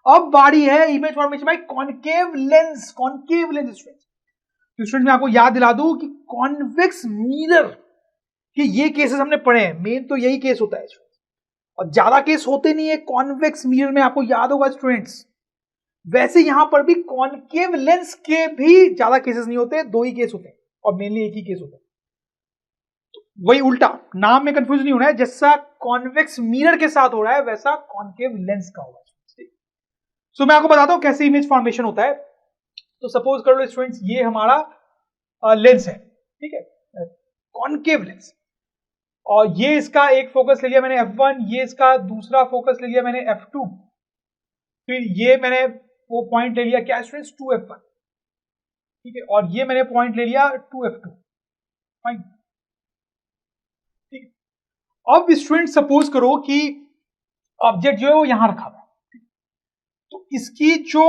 अब बारी है image formation by concave lens. Concave lens students मैं आपको याद दिला दूं कि कॉन्वेक्स मिरर कि ये केसेस हमने पढ़े हैं, मेन तो यही केस होता है और ज्यादा केस होते नहीं है कॉन्वेक्स मिरर में, आपको याद होगा स्टूडेंट्स। वैसे यहां पर भी कॉनकेव लेंस के भी ज्यादा केसेस नहीं होते, 2 ही केस होते हैं और मेनली एक ही केस होता है। तो वही उल्टा, नाम में कंफ्यूज नहीं होना है, जैसा कॉन्वेक्स मिरर के साथ हो रहा है वैसा कॉनकेव लेंस का होगा। सो मैं आपको बताता हूं कैसे इमेज फॉर्मेशन होता है। तो सपोज कर लो स्टूडेंट्स ये हमारा लेंस है, ठीक है, कॉनकेव लेंस, और ये इसका एक फोकस ले लिया मैंने f1, ये इसका दूसरा फोकस ले लिया मैंने f2, फिर ये मैंने वो पॉइंट ले लिया क्या स्टूडेंट्स 2f1, ठीक है, और ये मैंने पॉइंट ले लिया 2f2, फाइन, ठीक है। अब स्टूडेंट सपोज करो कि ऑब्जेक्ट जो है वो यहां रखा हुआ है, तो इसकी जो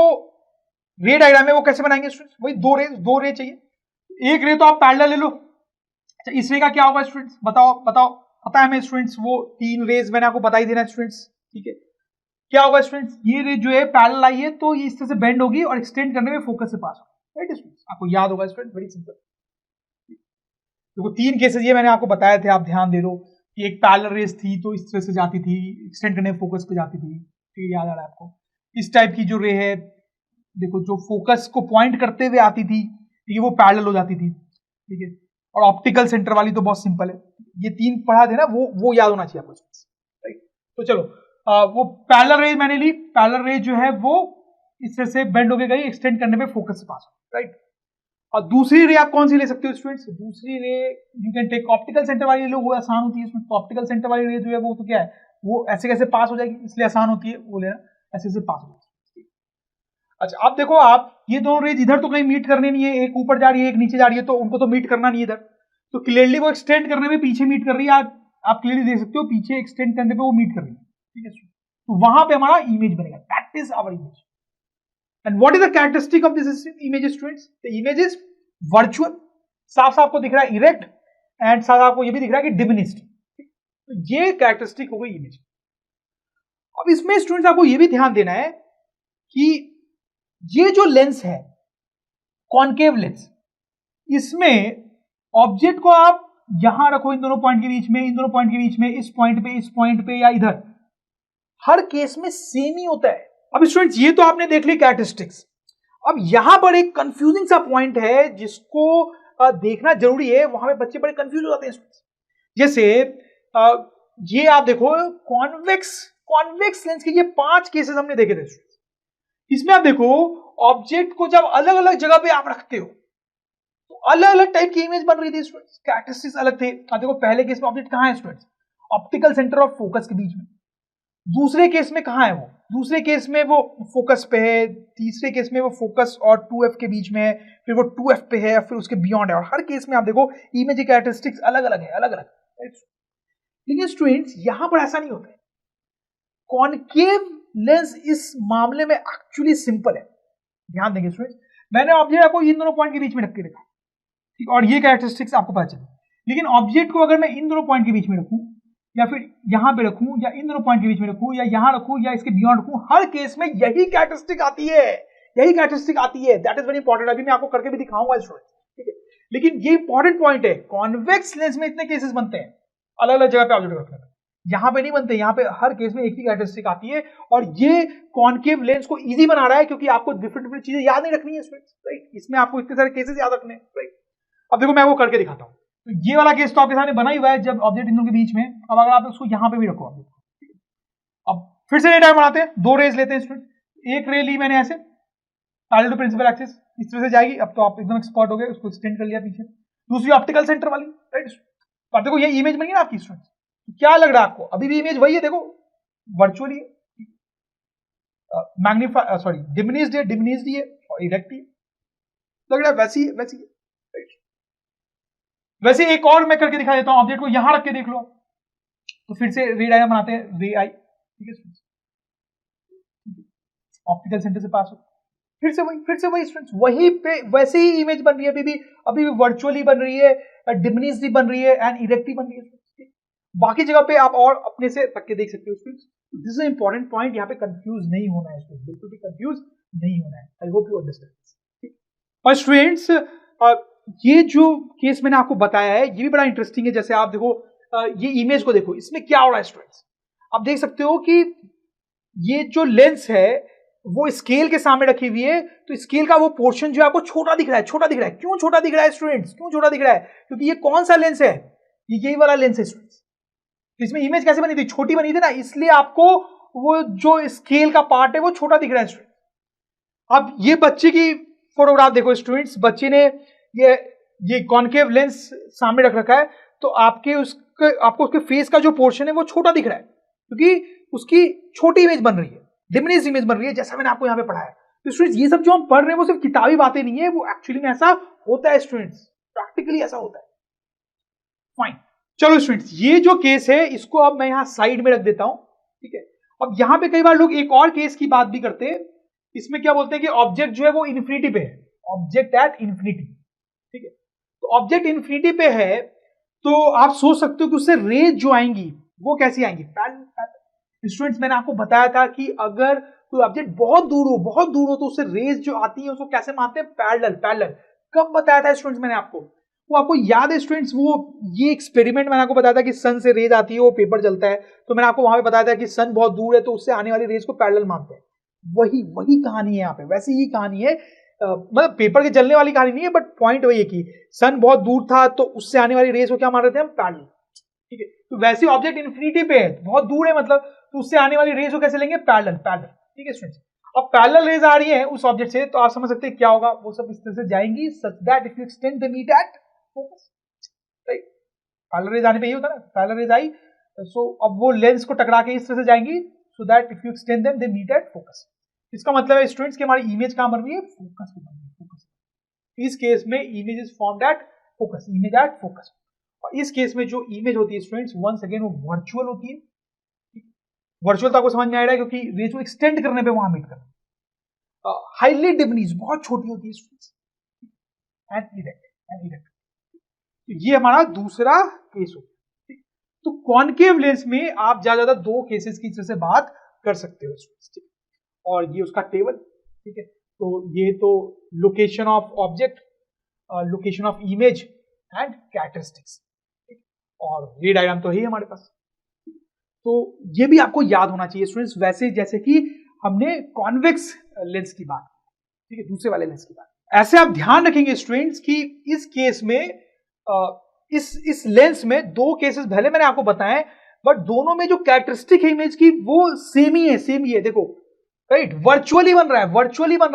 रे डायग्राम है वो कैसे बनाएंगे स्टूडेंट्स, वही दो रे चाहिए। एक रे तो आप पैरेलल ले लो। अच्छा इस रे का क्या होगा स्टूडेंट्स, बताओ पता है हमें स्टूडेंट्स, वो 3 रेज मैंने आपको बता ही देना स्टूडेंट्स, ठीक है। क्या होगा स्टूडेंट्स, ये रे जो है पैरेलल आई है तो ये इस तरह से बेंड होगी और एक्सटेंड करने में फोकस से पास होगी, राइट स्टूडेंट्स, आपको याद होगा स्टूडेंट, वेरी सिंपल। देखो 3 केसेस ये मैंने आपको बताए थे, आप ध्यान दे दो कि एक पैरेलल रेज थी तो इस तरह से जाती थी, एक्सटेंड करने में फोकस पे जाती थी, ठीक है, याद आ रहा है आपको। इस टाइप की जो रे है देखो जो फोकस को पॉइंट करते हुए आती थी, ये वो पैरेलल हो जाती थी, ठीक है। और ऑप्टिकल सेंटर वाली तो बहुत सिंपल है, ये 3 पढ़ा थे ना, वो याद होना चाहिए आपको, राइट। तो चलो वो पैरेलल रे मैंने ली, पैरेलल रे जो है वो इस तरह से बेंड होके गई, एक्सटेंड करने पे फोकस से पास हो, राइट। और दूसरी रे आप कौन सी ले सकते हो स्टूडेंट्स, दूसरी ray you can take optical centre वाली ले लो, वो आसान होती है इसमें। तो ऑप्टिकल सेंटर वाली रे जो है वो तो क्या है, वो ऐसे कैसे पास हो जाएगी, इसलिए आसान होती है, वो लेना ऐसे से पास हो जाएगी। अच्छा अब देखो आप ये दोनों रेज इधर तो कहीं मीट करने नहीं है, एक ऊपर जा रही है एक नीचे जा रही है, तो उनको तो मीट करना नहीं है इधर, तो क्लियरली वो एक्सटेंड करने में पीछे मीट कर रही है, आप क्लियरली देख सकते हो पीछे एक्सटेंड करने पे वो मीट कर रही है, ठीक है। तो वहां पे हमारा इमेज बनेगा, that is our image. And what is the characteristic of this image students, the image is virtual, साफ साफ आपको दिख रहा है इरेक्ट, एंड साथ आपको ये भी दिख रहा है कि डिमिनिश्ड, तो ये कैरेक्टरिस्टिक हो गई इमेज। अब इसमें स्टूडेंट्स आपको ये भी ध्यान देना है कि ये जो लेंस है कॉनकेव लेंस, इसमें ऑब्जेक्ट को आप यहां रखो इन दोनों पॉइंट के बीच में, इन दोनों पॉइंट के बीच में, इस पॉइंट पे या इधर, हर केस में सेम ही होता है। अब स्टूडेंट्स ये तो आपने देख ली कैरेक्टरिस्टिक्स, अब यहां पर एक कंफ्यूजिंग सा पॉइंट है जिसको देखना जरूरी है, वहां पे बच्चे बड़े कंफ्यूज हो जाते हैं। जैसे ये आप देखो कॉन्वेक्स लेंस के ये 5 केसेस हमने देखे थे। इसमें आप देखो ऑब्जेक्ट को जब अलग अलग जगह पे आप रखते हो तो अलग अलग टाइप की इमेज बन रही थी स्टूडेंट्स, कैरेक्टरिस्टिक्स अलग थे। आप देखो पहले केस में ऑब्जेक्ट कहां है स्टूडेंट्स, ऑप्टिकल सेंटर और फोकस के बीच में। दूसरे केस में कहां है वो, दूसरे केस में वो फोकस पे है, तीसरे केस में वो फोकस और 2f के बीच में है, फिर वो 2f पे है, फिर उसके बियॉन्ड है, और हर केस में आप देखो इमेज की कैरेक्टरिस्टिक्स अलग अलग है, अलग अलग। लेकिन स्टूडेंट्स यहां पर ऐसा नहीं होता है, कॉनकेव लेंस इस मामले में एक्चुअली सिंपल है। ध्यान देंगे स्टूडेंट्स, मैंने ऑब्जेक्ट आपको इन दोनों पॉइंट के बीच में रख के रखा, ठीक, और ये कैरेक्टरिस्टिक्स आपको पता चले। लेकिन ऑब्जेक्ट को अगर मैं इन दोनों पॉइंट के बीच में रखूं, या फिर यहां पे रखूं, या इन दोनों पॉइंट के बीच में रखूं, या यहां रखूं, या इसके बियॉन्ड रखूं, हर केस में यही कैरेक्टरिस्टिक आती है, यही कैरेक्टरिस्टिक आती है। दैट इज वेरी इंपॉर्टेंट, अभी मैं आपको करके भी दिखाऊंगा स्टूडेंट, ठीक है। लेकिन ये इंपॉर्टेंट पॉइंट है, कॉन्वेक्स लेंस में इतने केसेस बनते हैं अलग अलग जगह पे ऑब्जेक्ट रखने में, यहां पे नहीं बनते, यहां पे हर केस में एक ही कैरेक्टरिस्टिक आती है। और ये कॉनकेव लेंस को इजी बना रहा है क्योंकि आपको डिफरेंट चीजें याद नहीं रखनी है स्टूडेंट्स, राइट। इसमें आपको इतने सारे केसेस याद रखने हैं, राइट। अब देखो मैं वो करके दिखाता हूं। तो ये वाला केस तो आपके सामने बना ही हुआ है, जब ऑब्जेक्ट इन दोनों के बीच में। अब अगर आप उसको यहां पे भी रखो ऑब्जेक्ट, अब फिर से डायग्राम बनाते हैं, 2 रेज लेते हैं स्टूडेंट। एक रे ली मैंने ऐसे पैरेलल टू प्रिंसिपल एक्सिस, इस तरह से जाएगी, अब तो आप एकदम एक्सपर्ट हो गए, उसको एक्सटेंड कर लिया पीछे। दूसरी ऑप्टिकल सेंटर वाली, राइट। अब देखो ये इमेज बनी है ना आपकी स्टूडेंट, क्या लग रहा है आपको, अभी भी इमेज वही है, देखो वर्चुअली मैग्नीफाई सॉरी डिमिनिश्ड है और इरेक्ट है, लग रहा है वैसी है, वैसी है, राइट। वैसे एक और मैं करके दिखा देता हूं, ऑब्जेक्ट को यहां रख के देख लो, तो फिर से रे डायग्राम बनाते हैं, रे आई, ठीक है, ऑप्टिकल सेंटर से पास हो, फिर से वही स्टूडेंट्स, वही पे वैसे ही इमेज बन रही है, अभी भी वर्चुअली बन रही है, डिमिनिश्ड बन रही है, एंड इरेक्ट बन रही है। बाकी जगह पे आप और अपने से रख के देख सकते हो students, this is important point, यहाँ पे कंफ्यूज नहीं होना है, बिल्कुल भी कंफ्यूज नहीं होना है। I hope you understand. और स्टूडेंट्स ये जो केस मैंने आपको बताया है ये भी बड़ा इंटरेस्टिंग है। जैसे आप देखो ये इमेज को देखो, इसमें क्या हो रहा है स्टूडेंट्स, आप देख सकते हो कि ये जो लेंस है वो स्केल के सामने रखी हुई है, तो स्केल का वो पोर्शन जो है आपको छोटा दिख रहा है, छोटा दिख रहा है। क्यों छोटा दिख रहा है स्टूडेंट्स, क्यों छोटा दिख रहा है? क्योंकि ये कौन सा लेंस है, ये यही वाला लेंस है स्टूडेंट्स। तो इसमें इमेज कैसे बनी थी, छोटी बनी थी ना, इसलिए आपको वो जो स्केल का पार्ट है वो छोटा दिख रहा है स्टूडेंट। अब ये बच्चे की फोटोग्राफ देखो स्टूडेंट्स, बच्चे ने ये कॉन्केव लेंस सामने रख रखा है, तो आपको उसके फेस का जो पोर्शन है वो छोटा दिख रहा है, क्योंकि उसकी छोटी इमेज बन रही है, डिमिनिश इमेज बन रही है, जैसा मैंने आपको यहाँ पे पढ़ाया। तो स्टूडेंट्स ये सब जो हम पढ़ रहे हैं वो सिर्फ किताबी बातें नहीं है, वो एक्चुअली में ऐसा होता है स्टूडेंट्स, प्रैक्टिकली ऐसा होता है। फाइन, चलो स्टूडेंट्स ये जो केस है इसको अब मैं यहां साइड में रख देता हूं, ठीक है। अब यहां पे कई बार लोग एक और केस की बात भी करते हैं, इसमें क्या बोलते हैं कि ऑब्जेक्ट जो है वो इन्फिनिटी पे है, ऑब्जेक्ट एट इन्फिनिटी, ठीक है। तो ऑब्जेक्ट इन्फिनिटी पे है, तो आप सोच सकते हो कि उससे रेज जो आएंगी वो कैसी आएंगी, स्टूडेंट्स मैंने आपको बताया था कि अगर कोई ऑब्जेक्ट बहुत दूर हो तो उससे रेज जो आती है उसको कैसे मानते हैं, पैरेलल। कब बताया था स्टूडेंट्स मैंने आपको, वो आपको याद है स्टूडेंट्स, वो ये एक्सपेरिमेंट मैंने आपको बताया था कि सन से रेज आती है, वो पेपर जलता है, तो मैंने आपको वहां पे बताया था कि सन बहुत दूर है तो उससे आने वाली रेज को पैरेलल मानते हैं। वही कहानी है यहाँ पे, वैसे ही कहानी है, मतलब पेपर के जलने वाली कहानी नहीं है, बट पॉइंट वही है कि सन बहुत दूर था तो उससे आने वाली रेज को क्या मान रहे थे हम, पैरेलल, ठीक है। तो वैसे ऑब्जेक्ट इन्फिनिटी पे है, बहुत दूर है मतलब, तो उससे आने वाली रेज को कैसे लेंगे, पैरेलल, ठीक है स्टूडेंट्स। अब पैरेलल रेज आ रही है उस ऑब्जेक्ट से, तो आप समझ सकते हैं क्या होगा, वो सब इस तरह से जाएंगी, such that if you extend the meet at focus, right. Parallel rays आने पे ये होता है ना, पैरेलल रेज आई, सो अब वो लेंस को टकरा के इस तरह से जाएंगी, so that if you extend them they meet at focus. इसका मतलब है स्टूडेंट्स कि हमारी इमेज कहां बन रही है, फोकस पे बन रही है, फोकस। इस केस में image is formed at focus, image at focus. और इस केस में जो इमेज होती है स्टूडेंट्स, वंस अगेन वो वर्चुअल होती है। वर्चुअल तो आपको समझ में आ रहा है क्योंकि रेज को एक्सटेंड करने पे वहां मीट करना। हाईली डिमिनिश, बहुत छोटी होती है स्टूडेंट्स, एंड इरेक्ट। ये हमारा दूसरा केस हो गया। तो कॉनकेव लेंस में आप ज्यादा दो केसेस की तरह से बात कर सकते हो स्टूडेंट्स, और ये उसका टेबल, ठीक है। तो ये तो location of object, location of image and characteristics, और ये डायग्राम तो है हमारे पास। तो ये भी आपको याद होना चाहिए स्टूडेंट्स, वैसे जैसे कि हमने कॉन्वेक्स लेंस की बात, ठीक है, दूसरे वाले लेंस की बात। ऐसे आप ध्यान रखेंगे स्टूडेंट्स कि इस केस में इस लेंस में दो केसेस भले मैंने आपको बताए, बट दोनों में जो कैरेक्टरिस्टिक है इमेज की वो सेम ही है, देखो, राइट। वर्चुअली बन रहा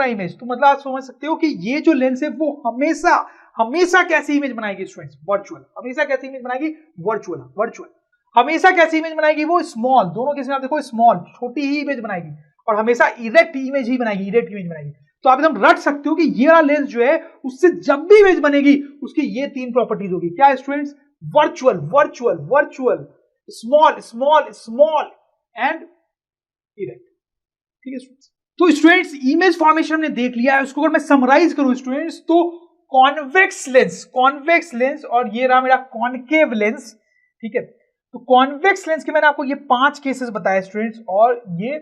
है इमेज, तो मतलब आप समझ सकते हो कि ये जो लेंस है वो हमेशा कैसी इमेज बनाएगी स्टूडेंट्स, वर्चुअल। हमेशा कैसी इमेज बनाएगी, वर्चुअल। हमेशा कैसी इमेज बनाएगी, वो स्मॉल, दोनों केस में आप देखो स्मॉल, छोटी ही इमेज बनाएगी, और हमेशा इरेक्ट इमेज बनाएगी। तो आप एकदम रट सकते हो कि ये वाला लेंस जो है उससे जब भी इमेज बनेगी उसकी ये तीन प्रॉपर्टीज होगी, क्या students, virtual, small and erect, ठीक है स्टूडेंट्स। तो स्टूडेंट्स इमेज फॉर्मेशन हमने देख लिया है, उसको अगर मैं समराइज करूं स्टूडेंट्स, तो कॉन्वेक्स लेंस और ये रहा मेरा कॉनकेव लेंस, ठीक है। तो कॉन्वेक्स लेंस के मैंने आपको ये 5 केसेस बताए स्टूडेंट्स, और ये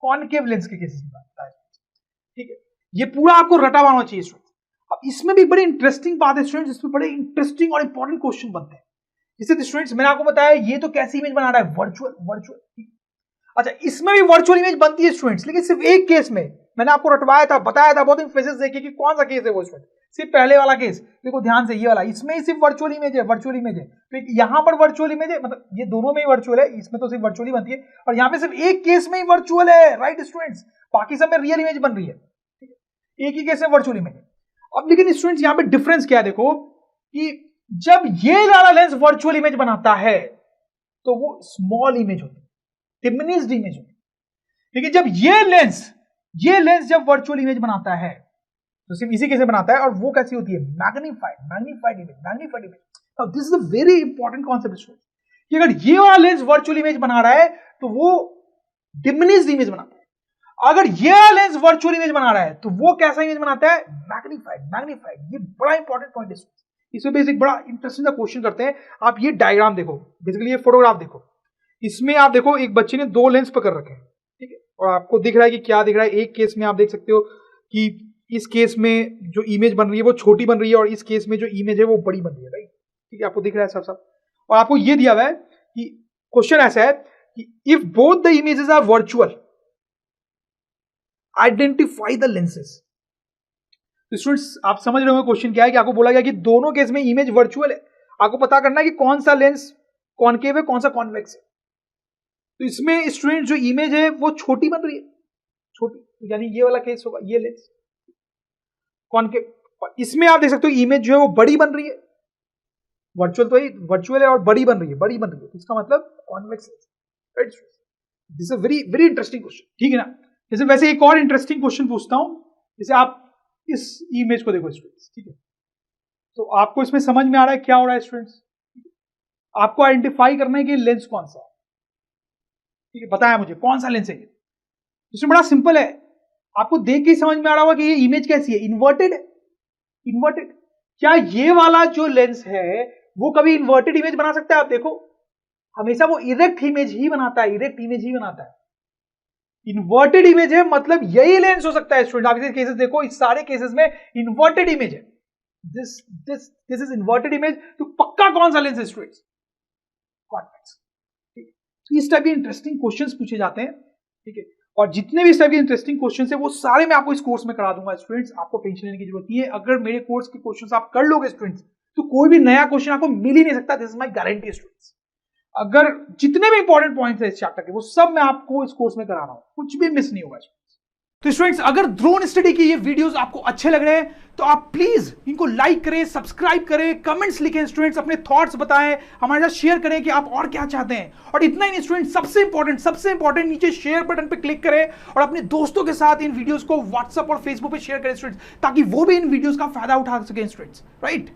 कॉनकेव लेंस के केसेस बताए, ठीक है। ये पूरा आपको रटा हुआ होना चाहिए स्टूडेंट्स। अब इसमें भी बड़ी इंटरेस्टिंग बात है स्टूडेंट्स, इसमें बड़े इंटरेस्टिंग और इंपॉर्टेंट क्वेश्चन बनते हैं। जैसे स्टूडेंट्स मैंने आपको बताया ये तो कैसी इमेज बना रहा है, वर्चुअल। अच्छा, इसमें भी वर्चुअल इमेज बनती है स्टूडेंट्स, लेकिन सिर्फ एक केस में मैंने आपको रटवाया था, बताया था, बहुत इंफेसिस देखिए कि कौन सा केस है वो स्टूडेंट, सिर्फ पहले वाला केस देखो ध्यान से, ये वाला, इसमें ही सिर्फ वर्चुअल इमेज है, तो यहां पर वर्चुअल इमेज है, मतलब ये दोनों में ही वर्चुअल है, इसमें तो सिर्फ वर्चुअली बनती है, और यहां पे सिर्फ एक केस में ही वर्चुअल है, राइट स्टूडेंट्स, बाकी सब में रियल इमेज बन रही है, एक ही केस में वर्चुअल इमेज है। अब लेकिन स्टूडेंट्स यहां पे डिफरेंस क्या है, देखो कि जब ये वाला लेंस वर्चुअल इमेज बनाता है तो वो स्मॉल इमेज होती है, डिमिनिश्ड इमेज होती है, लेकिन जब ये लेंस जब वर्चुअल इमेज बनाता है तो सिर्फ इसी कैसे बनाता है, और वो कैसी होती है, magnified image. Now this is a very important concept कि अगर ये वाला लेंस वर्चुअल इमेज बना रहा है तो वो डिमिनिश्ड इमेज बनाता है, अगर ये वाला लेंस वर्चुअल इमेज बना रहा है तो वो कैसा इमेज बनाता है, मैग्नीफाइड। ये बड़ा इंपॉर्टेंट पॉइंट है, इसमें बेसिक बड़ा इंटरेस्टिंग क्वेश्चन करते हैं। आप ये डायग्राम देखो, बेसिकली ये फोटोग्राफ देखो, इसमें आप देखो एक बच्चे ने 2 लेंस पकड़ रखे हैं, ठीक है, और आपको दिख रहा है कि क्या दिख रहा है। एक केस में आप देख सकते हो कि इस केस में जो इमेज बन रही है वो छोटी बन रही है और इस केस में जो इमेज है वो बड़ी बन रही है, राइट। ठीक है, आपको दिख रहा है सब। और आपको ये दिया हुआ है कि क्वेश्चन ऐसा है कि if both the images are virtual identify the lenses. तो स्टूडेंट्स आप समझ रहे होंगे क्वेश्चन क्या है कि आपको बोला गया कि दोनों केस में इमेज वर्चुअल है, आपको पता करना है कि कौन सा लेंस कॉनकेव है कौन सा कॉन्वेक्स है। तो इसमें स्टूडेंट जो इमेज है वो छोटी बन रही है, छोटी, यानी ये वाला केस होगा, ये लेंस कॉनकेव। इसमें आप देख सकते हो इमेज जो है वो बड़ी बन रही है, वर्चुअल तो वर्चुअल है और बड़ी बन रही है, तो इसका मतलब convex lens, right. This is very very interesting question, ठीक है ना। जैसे वैसे एक और इंटरेस्टिंग क्वेश्चन पूछता हूं, जैसे आप इस इमेज को देखो स्टूडेंट्स, ठीक है, तो आपको इसमें समझ में आ रहा है क्या हो रहा है स्टूडेंट्स। आपको आइडेंटिफाई करना है कि लेंस कौन सा है, ठीक है, बताया मुझे कौन सा लेंस है ये। इसमें बड़ा सिंपल है, आपको देख के ही समझ में आ रहा होगा कि ये इमेज कैसी है, इन्वर्टेड है। इन्वर्टेड, क्या ये वाला जो लेंस है वो कभी इन्वर्टेड इमेज बना सकता है? आप देखो, हमेशा वो इरेक्ट इमेज ही बनाता है, इरेक्ट इमेज ही बनाता है। इन्वर्टेड इमेज है मतलब यही लेंस हो सकता है स्टूडेंट। आप इसे केसेस देखो, इस सारे केसेस में इन्वर्टेड इमेज है, दिस इज इन्वर्टेड इमेज। तो पक्का कौन सा लेंस है स्टूडेंट्स? कॉन्वेक्स। ठीक है, तो इस टाइप के इंटरेस्टिंग क्वेश्चंस पूछे जाते हैं, ठीक है, और जितने भी इस टाइप के इंटरेस्टिंग क्वेश्चंस है वो सारे मैं आपको इस कोर्स में करा दूंगा स्टूडेंट्स। आपको टेंशन लेने की जरूरत नहीं है, अगर मेरे कोर्स के क्वेश्चंस आप कर लोगे स्टूडेंट्स तो कोई भी नया क्वेश्चन आपको मिल ही नहीं सकता। This is my guarantee students. अगर जितने भी इंपॉर्टेंट पॉइंट्स है इस चैप्टर के वो सब मैं आपको इस कोर्स में करा रहा हूं, कुछ भी मिस नहीं होगा। तो स्टूडेंट्स अगर ड्रोन स्टडी के ये वीडियोस आपको अच्छे लग रहे हैं तो आप प्लीज इनको लाइक करें, सब्सक्राइब करें, कमेंट्स लिखें स्टूडेंट्स, अपने थॉट्स बताएं, हमारे साथ शेयर करें कि आप और क्या चाहते हैं। और इतना ही नहीं स्टूडेंट्स, सबसे इंपॉर्टेंट नीचे शेयर बटन पे क्लिक करें और अपने दोस्तों के साथ इन वीडियोस को व्हाट्सएप और फेसबुक पे शेयर करें स्टूडेंट्स, ताकि वो भी इन वीडियोस का फायदा उठा सकें स्टूडेंट्स, राइट।